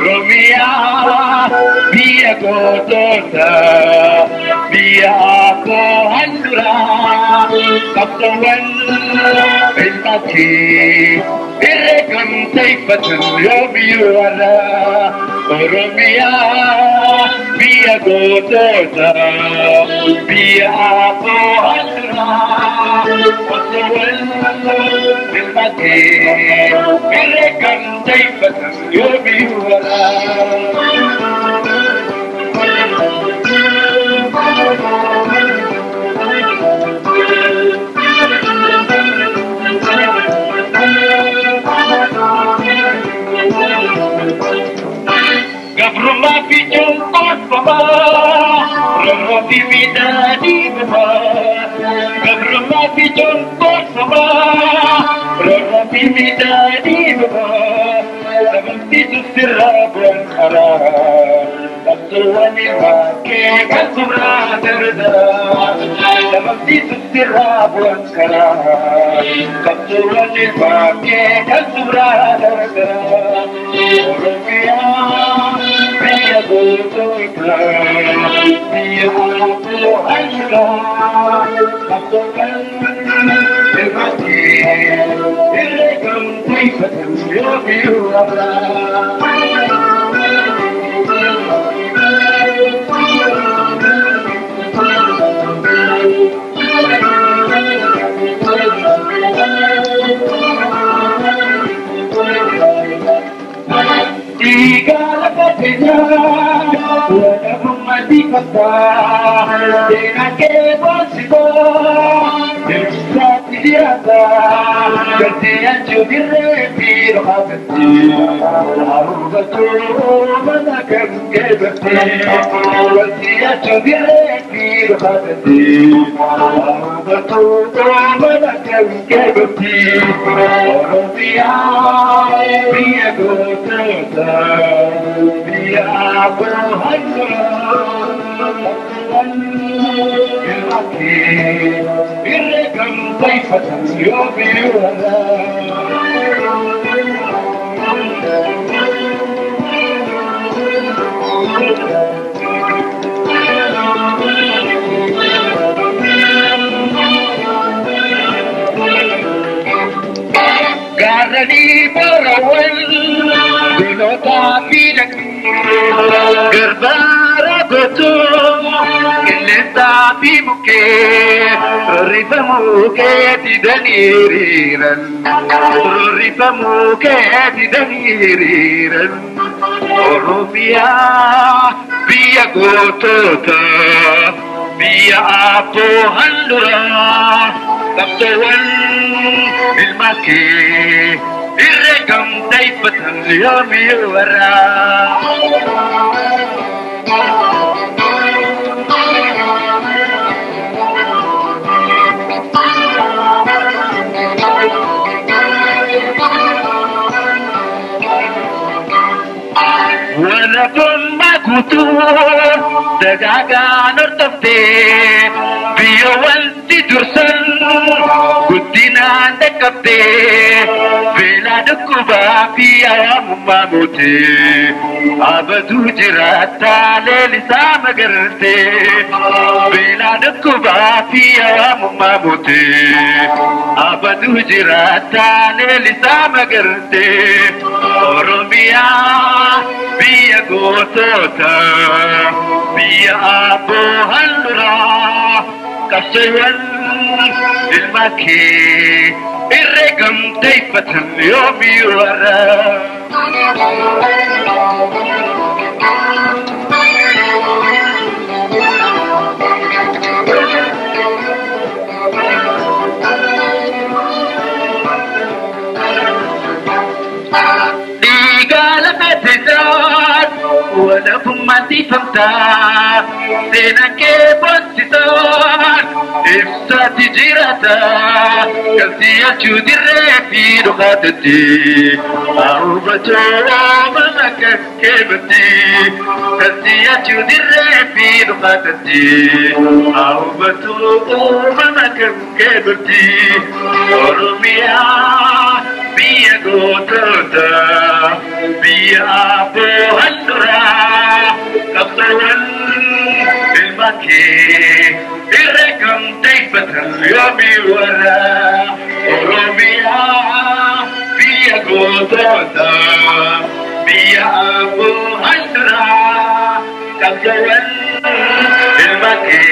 Romia, via Godota, via Pohandura, Kaptawan, Pentaki, Irekam Taipatan, Yobiwala, Romia, via Godota, via Pohandura, Kaptawan, Pentaki, Irekam Taipatan, Yobiwala. Gabruma pichungkot pama, roti midadi pama. Gabruma pichungkot pama, roti midadi pama. Seperti susirabun kara, Tuhan pakai kasura terda. Seperti susirabun kara, Tuhan pakai kasura terda. Rupiah, biar berdoa, biar Tuhan Tuhan bermati, ilegam tiada biara. Tiga lepasnya, wala mati kata, dengan kebosiko, bisa tiada, kerjaan jubir lebih hati, harus betul menakan kebeti, kerjaan jubir lebih hati, harus betul menakan kebeti, orang biar kota. Biar berhantar Ilaki Irekam taifatan yobiwala Garani barawal Dinota pinak Gerbara betul Ilita bimuke Riba muke tidaniran Riba muke tidaniran Rupiah Biar gotota Biar apo handura Kaptawan Ilmaki Irekam taipatan yomiwara Walaupun makutu Dagagan ortopte Biawan tidursan Kudinan dekapte Bela dukuba Piyam mamuti Abadu jirata Lelisa magarte Bela dukuba Piyam mamuti Abadu jirata Lelisa magarte Oromia Biar gotota Biar apo handura Kasihan ilmaki Iregam taifatan yomiwara Tiga lepasnya Walabumati famta Sena ke bonsitan Ifsati jirata Kalsiya chudirre fi dukhatati Aubatu mamaka kebati Kalsiya chudirre fi dukhatati Aubatu mamaka kebati Orumia Biya gotota Biya bohandura Kapsawan Ilmaki Irekam Taipatal Yomi Wara Oromia Biya gotota Biya bohandura Kapsawan Ilmaki